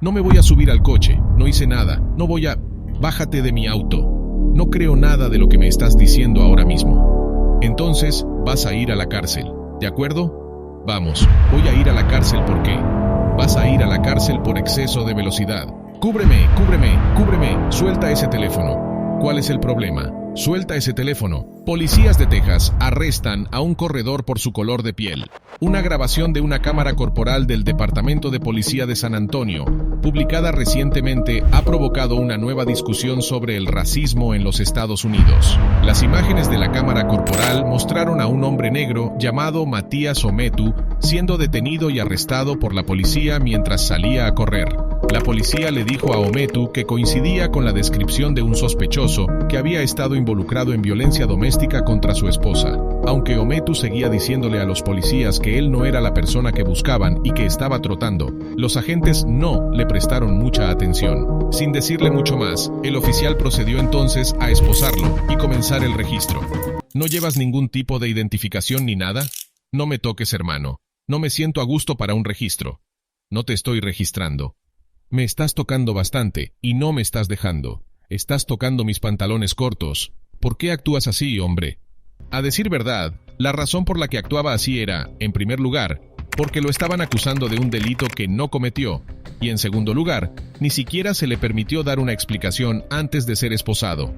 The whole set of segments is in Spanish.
No me voy a subir al coche, no hice nada, no voy a... Bájate de mi auto. No creo nada de lo que me estás diciendo ahora mismo. Entonces, vas a ir a la cárcel, ¿de acuerdo? Vamos, voy a ir a la cárcel ¿por qué? Vas a ir a la cárcel por exceso de velocidad. Cúbreme, cúbreme, cúbreme, suelta ese teléfono. ¿Cuál es el problema? Suelta ese teléfono. Policías de Texas arrestan a un corredor por su color de piel. Una grabación de una cámara corporal del Departamento de Policía de San Antonio, publicada recientemente, ha provocado una nueva discusión sobre el racismo en los Estados Unidos. Las imágenes de la cámara corporal mostraron a un hombre negro llamado Matías Ometu siendo detenido y arrestado por la policía mientras salía a correr. La policía le dijo a Ometu que coincidía con la descripción de un sospechoso que había estado involucrado en violencia doméstica contra su esposa. Aunque Ometu seguía diciéndole a los policías que él no era la persona que buscaban y que estaba trotando, los agentes no le prestaron mucha atención. Sin decirle mucho más, el oficial procedió entonces a esposarlo y comenzar el registro. ¿No llevas ningún tipo de identificación ni nada? No me toques, hermano. No me siento a gusto para un registro. No te estoy registrando. Me estás tocando bastante y no me estás dejando. Estás tocando mis pantalones cortos. ¿Por qué actúas así, hombre? A decir verdad, la razón por la que actuaba así era, en primer lugar, porque lo estaban acusando de un delito que no cometió, y en segundo lugar, ni siquiera se le permitió dar una explicación antes de ser esposado.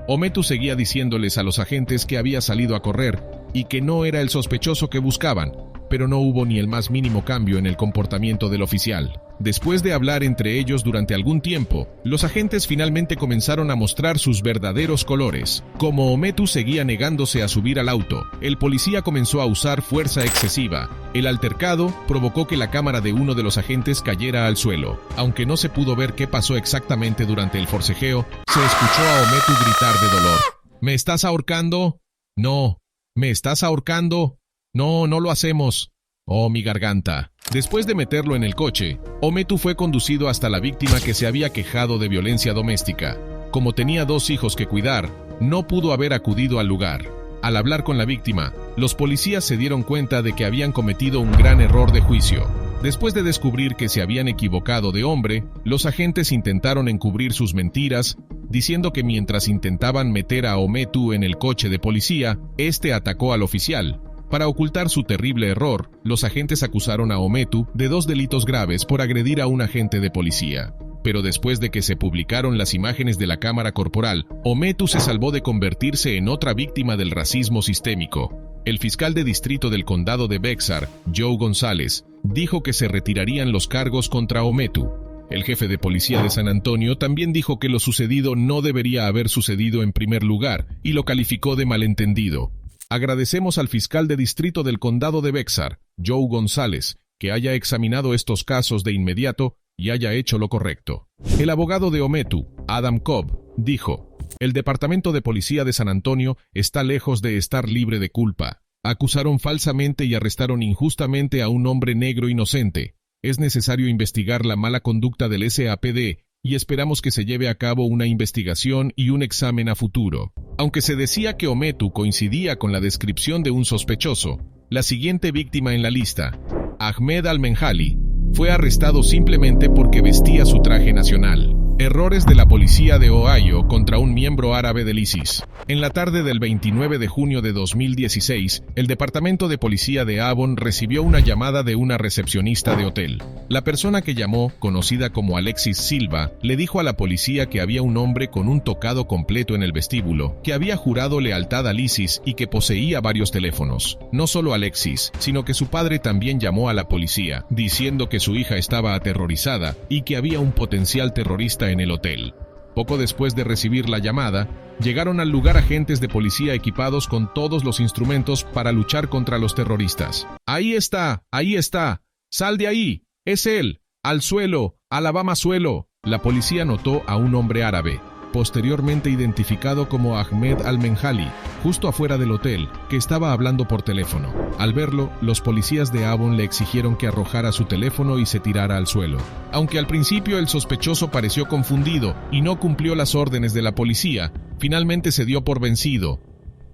Ometu seguía diciéndoles a los agentes que había salido a correr y que no era el sospechoso que buscaban, pero no hubo ni el más mínimo cambio en el comportamiento del oficial. Después de hablar entre ellos durante algún tiempo, los agentes finalmente comenzaron a mostrar sus verdaderos colores. Como Ometu seguía negándose a subir al auto, el policía comenzó a usar fuerza excesiva. El altercado provocó que la cámara de uno de los agentes cayera al suelo. Aunque no se pudo ver qué pasó exactamente durante el forcejeo, se escuchó a Ometu gritar de dolor. ¿Me estás ahorcando? No. ¿Me estás ahorcando? No, no lo hacemos. Oh, mi garganta. Después de meterlo en el coche, Ometu fue conducido hasta la víctima que se había quejado de violencia doméstica. Como tenía 2 hijos que cuidar, no pudo haber acudido al lugar. Al hablar con la víctima, los policías se dieron cuenta de que habían cometido un gran error de juicio. Después de descubrir que se habían equivocado de hombre, los agentes intentaron encubrir sus mentiras, diciendo que mientras intentaban meter a Ometu en el coche de policía, este atacó al oficial. Para ocultar su terrible error, los agentes acusaron a Ometu de 2 delitos graves por agredir a un agente de policía. Pero después de que se publicaron las imágenes de la cámara corporal, Ometu se salvó de convertirse en otra víctima del racismo sistémico. El fiscal de distrito del condado de Bexar, Joe González, dijo que se retirarían los cargos contra Ometu. El jefe de policía de San Antonio también dijo que lo sucedido no debería haber sucedido en primer lugar y lo calificó de malentendido. Agradecemos al fiscal de distrito del condado de Bexar, Joe González, que haya examinado estos casos de inmediato y haya hecho lo correcto. El abogado de Ometu, Adam Cobb, dijo: el Departamento de Policía de San Antonio está lejos de estar libre de culpa. Acusaron falsamente y arrestaron injustamente a un hombre negro inocente. Es necesario investigar la mala conducta del SAPD y esperamos que se lleve a cabo una investigación y un examen a futuro. Aunque se decía que Ometu coincidía con la descripción de un sospechoso, la siguiente víctima en la lista, Ahmed Al-Menhali, fue arrestado simplemente porque vestía su traje nacional. Errores de la policía de Ohio contra un miembro árabe del ISIS. En la tarde del 29 de junio de 2016, el Departamento de Policía de Avon recibió una llamada de una recepcionista de hotel. La persona que llamó, conocida como Alexis Silva, le dijo a la policía que había un hombre con un tocado completo en el vestíbulo, que había jurado lealtad al ISIS y que poseía varios teléfonos. No solo Alexis, sino que su padre también llamó a la policía, diciendo que su hija estaba aterrorizada y que había un potencial terrorista en el hotel. Poco después de recibir la llamada, llegaron al lugar agentes de policía equipados con todos los instrumentos para luchar contra los terroristas. ¡Ahí está! ¡Ahí está! ¡Sal de ahí! ¡Es él! ¡Al suelo! ¡Alabama suelo! La policía notó a un hombre árabe, posteriormente identificado como Ahmed Al-Menhali, justo afuera del hotel, que estaba hablando por teléfono. Al verlo, los policías de Avon le exigieron que arrojara su teléfono y se tirara al suelo. Aunque al principio el sospechoso pareció confundido y no cumplió las órdenes de la policía, finalmente se dio por vencido.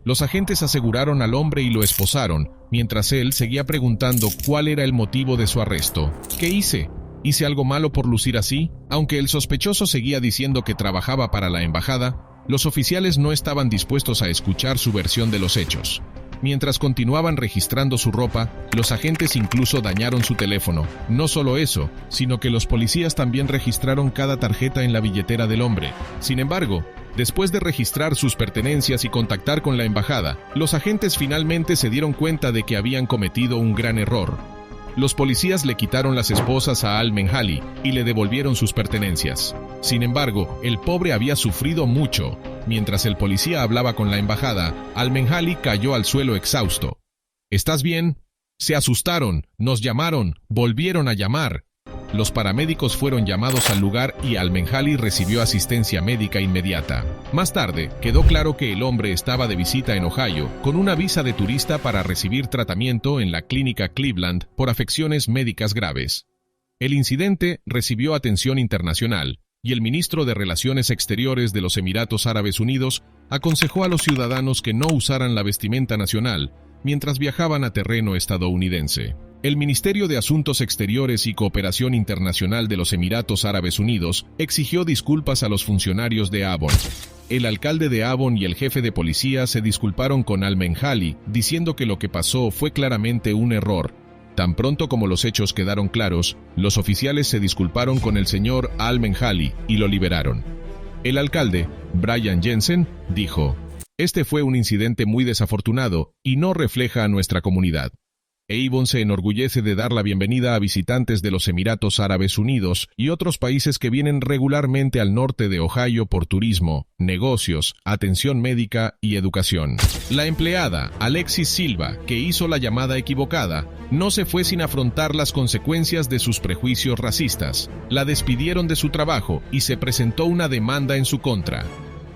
Los agentes aseguraron al hombre y lo esposaron, mientras él seguía preguntando cuál era el motivo de su arresto. ¿Qué hice? ¿Hice algo malo por lucir así? Aunque el sospechoso seguía diciendo que trabajaba para la embajada, los oficiales no estaban dispuestos a escuchar su versión de los hechos. Mientras continuaban registrando su ropa, los agentes incluso dañaron su teléfono. No solo eso, sino que los policías también registraron cada tarjeta en la billetera del hombre. Sin embargo, después de registrar sus pertenencias y contactar con la embajada, los agentes finalmente se dieron cuenta de que habían cometido un gran error. Los policías le quitaron las esposas a Al-Menhali y le devolvieron sus pertenencias. Sin embargo, el pobre había sufrido mucho. Mientras el policía hablaba con la embajada, Al-Menhali cayó al suelo exhausto. ¿Estás bien? Se asustaron, nos llamaron, volvieron a llamar. Los paramédicos fueron llamados al lugar y Al-Menhali recibió asistencia médica inmediata. Más tarde, quedó claro que el hombre estaba de visita en Ohio con una visa de turista para recibir tratamiento en la clínica Cleveland por afecciones médicas graves. El incidente recibió atención internacional y el ministro de Relaciones Exteriores de los Emiratos Árabes Unidos aconsejó a los ciudadanos que no usaran la vestimenta nacional mientras viajaban a terreno estadounidense. El Ministerio de Asuntos Exteriores y Cooperación Internacional de los Emiratos Árabes Unidos exigió disculpas a los funcionarios de Avon. El alcalde de Avon y el jefe de policía se disculparon con Al-Menhali, diciendo que lo que pasó fue claramente un error. Tan pronto como los hechos quedaron claros, los oficiales se disculparon con el señor Al-Menhali y lo liberaron. El alcalde, Brian Jensen, dijo: "Este fue un incidente muy desafortunado y no refleja a nuestra comunidad. Avon se enorgullece de dar la bienvenida a visitantes de los Emiratos Árabes Unidos y otros países que vienen regularmente al norte de Ohio por turismo, negocios, atención médica y educación". La empleada, Alexis Silva, que hizo la llamada equivocada, no se fue sin afrontar las consecuencias de sus prejuicios racistas. La despidieron de su trabajo y se presentó una demanda en su contra.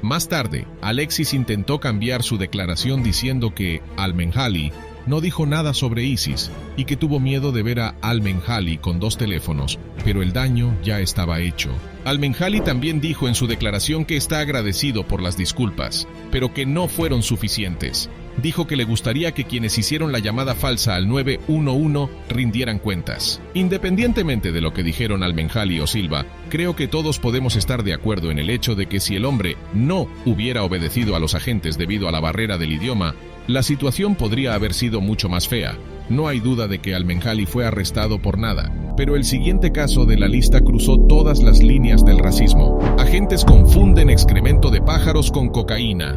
Más tarde, Alexis intentó cambiar su declaración diciendo que Al-Menhali no dijo nada sobre ISIS y que tuvo miedo de ver a Al-Menhali con 2 teléfonos, pero el daño ya estaba hecho. Al-Menhali también dijo en su declaración que está agradecido por las disculpas, pero que no fueron suficientes. Dijo que le gustaría que quienes hicieron la llamada falsa al 911 rindieran cuentas. Independientemente de lo que dijeron Al-Menhali o Silva, creo que todos podemos estar de acuerdo en el hecho de que si el hombre no hubiera obedecido a los agentes debido a la barrera del idioma, la situación podría haber sido mucho más fea. No hay duda de que Al-Menhali fue arrestado por nada, pero el siguiente caso de la lista cruzó todas las líneas del racismo. Agentes confunden excremento de pájaros con cocaína.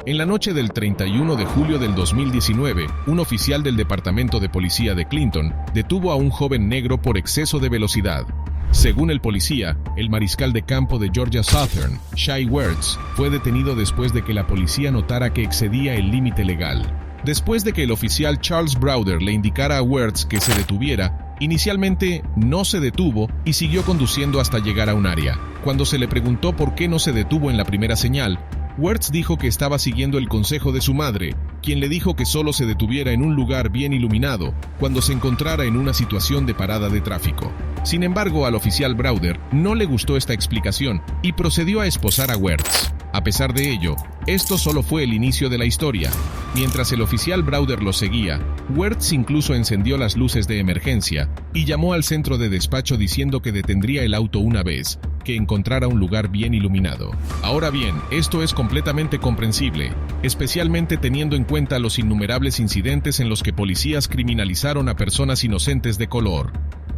En la noche del 31 de julio del 2019, un oficial del Departamento de Policía de Clinton detuvo a un joven negro por exceso de velocidad. Según el policía, el mariscal de campo de Georgia Southern, Shai Wertz, fue detenido después de que la policía notara que excedía el límite legal. Después de que el oficial Charles Browder le indicara a Wertz que se detuviera, inicialmente no se detuvo y siguió conduciendo hasta llegar a un área. Cuando se le preguntó por qué no se detuvo en la primera señal, Wertz dijo que estaba siguiendo el consejo de su madre, quien le dijo que solo se detuviera en un lugar bien iluminado cuando se encontrara en una situación de parada de tráfico. Sin embargo, al oficial Browder no le gustó esta explicación y procedió a esposar a Wertz. A pesar de ello, esto solo fue el inicio de la historia. Mientras el oficial Browder lo seguía, Wertz incluso encendió las luces de emergencia y llamó al centro de despacho diciendo que detendría el auto una vez que encontrara un lugar bien iluminado. Ahora bien, esto es completamente comprensible, especialmente teniendo en cuenta los innumerables incidentes en los que policías criminalizaron a personas inocentes de color.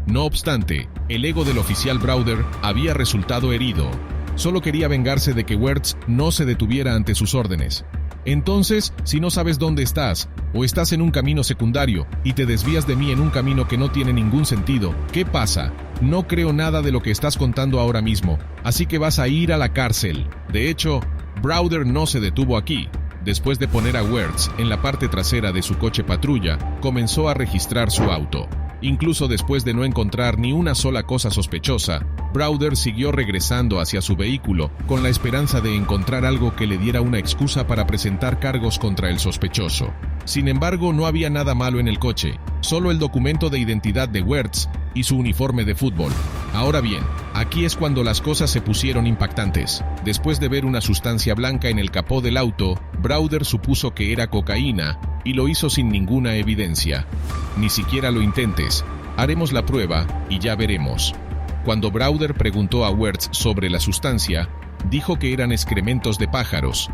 No obstante, el ego del oficial Browder había resultado herido. Solo quería vengarse de que Wertz no se detuviera ante sus órdenes. Entonces, si no sabes dónde estás, o estás en un camino secundario y te desvías de mí en un camino que no tiene ningún sentido, ¿qué pasa? No creo nada de lo que estás contando ahora mismo, así que vas a ir a la cárcel. De hecho, Browder no se detuvo aquí. Después de poner a Wertz en la parte trasera de su coche patrulla, comenzó a registrar su auto. Incluso después de no encontrar ni una sola cosa sospechosa, Browder siguió regresando hacia su vehículo con la esperanza de encontrar algo que le diera una excusa para presentar cargos contra el sospechoso. Sin embargo, no había nada malo en el coche, solo el documento de identidad de Wertz y su uniforme de fútbol. Ahora bien, aquí es cuando las cosas se pusieron impactantes. Después de ver una sustancia blanca en el capó del auto, Browder supuso que era cocaína y lo hizo sin ninguna evidencia. Ni siquiera lo intentes. Haremos la prueba y ya veremos. Cuando Browder preguntó a Wertz sobre la sustancia, dijo que eran excrementos de pájaros.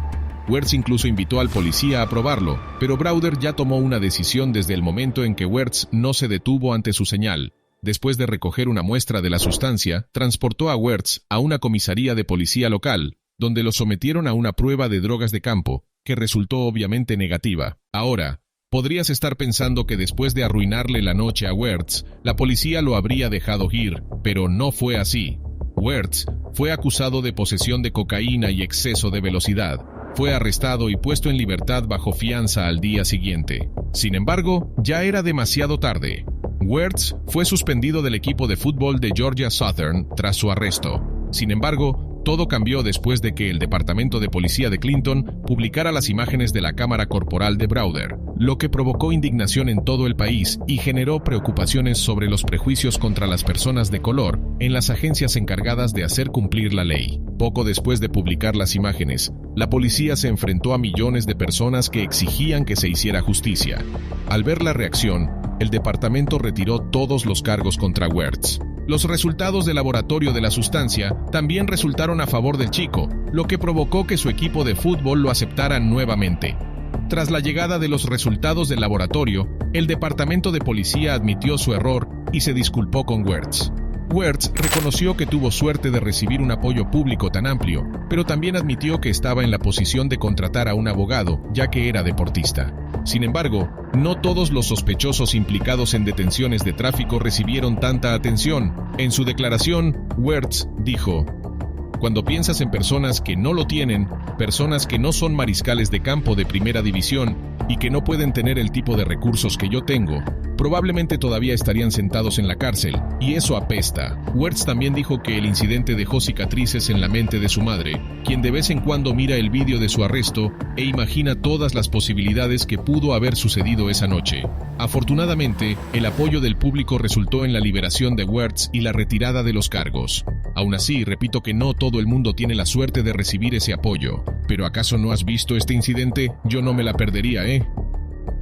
Wertz incluso invitó al policía a probarlo, pero Browder ya tomó una decisión desde el momento en que Wertz no se detuvo ante su señal. Después de recoger una muestra de la sustancia, transportó a Wertz a una comisaría de policía local, donde lo sometieron a una prueba de drogas de campo, que resultó obviamente negativa. Ahora, podrías estar pensando que después de arruinarle la noche a Wertz, la policía lo habría dejado ir, pero no fue así. Wertz fue acusado de posesión de cocaína y exceso de velocidad. Fue arrestado y puesto en libertad bajo fianza al día siguiente. Sin embargo, ya era demasiado tarde. Wertz fue suspendido del equipo de fútbol de Georgia Southern tras su arresto. Sin embargo, todo cambió después de que el Departamento de Policía de Clinton publicara las imágenes de la cámara corporal de Browder, lo que provocó indignación en todo el país y generó preocupaciones sobre los prejuicios contra las personas de color en las agencias encargadas de hacer cumplir la ley. Poco después de publicar las imágenes, la policía se enfrentó a millones de personas que exigían que se hiciera justicia. Al ver la reacción, el departamento retiró todos los cargos contra Wertz. Los resultados del laboratorio de la sustancia también resultaron a favor del chico, lo que provocó que su equipo de fútbol lo aceptara nuevamente. Tras la llegada de los resultados del laboratorio, el departamento de policía admitió su error y se disculpó con Wertz. Wertz reconoció que tuvo suerte de recibir un apoyo público tan amplio, pero también admitió que estaba en la posición de contratar a un abogado, ya que era deportista. Sin embargo, no todos los sospechosos implicados en detenciones de tráfico recibieron tanta atención. En su declaración, Wertz dijo: "Cuando piensas en personas que no lo tienen, personas que no son mariscales de campo de primera división y que no pueden tener el tipo de recursos que yo tengo, probablemente todavía estarían sentados en la cárcel, y eso apesta". Wertz también dijo que el incidente dejó cicatrices en la mente de su madre, quien de vez en cuando mira el vídeo de su arresto e imagina todas las posibilidades que pudo haber sucedido esa noche. Afortunadamente, el apoyo del público resultó en la liberación de Wertz y la retirada de los cargos. Aún así, repito que no todo el mundo tiene la suerte de recibir ese apoyo. ¿Pero acaso no has visto este incidente? Yo no me la perdería,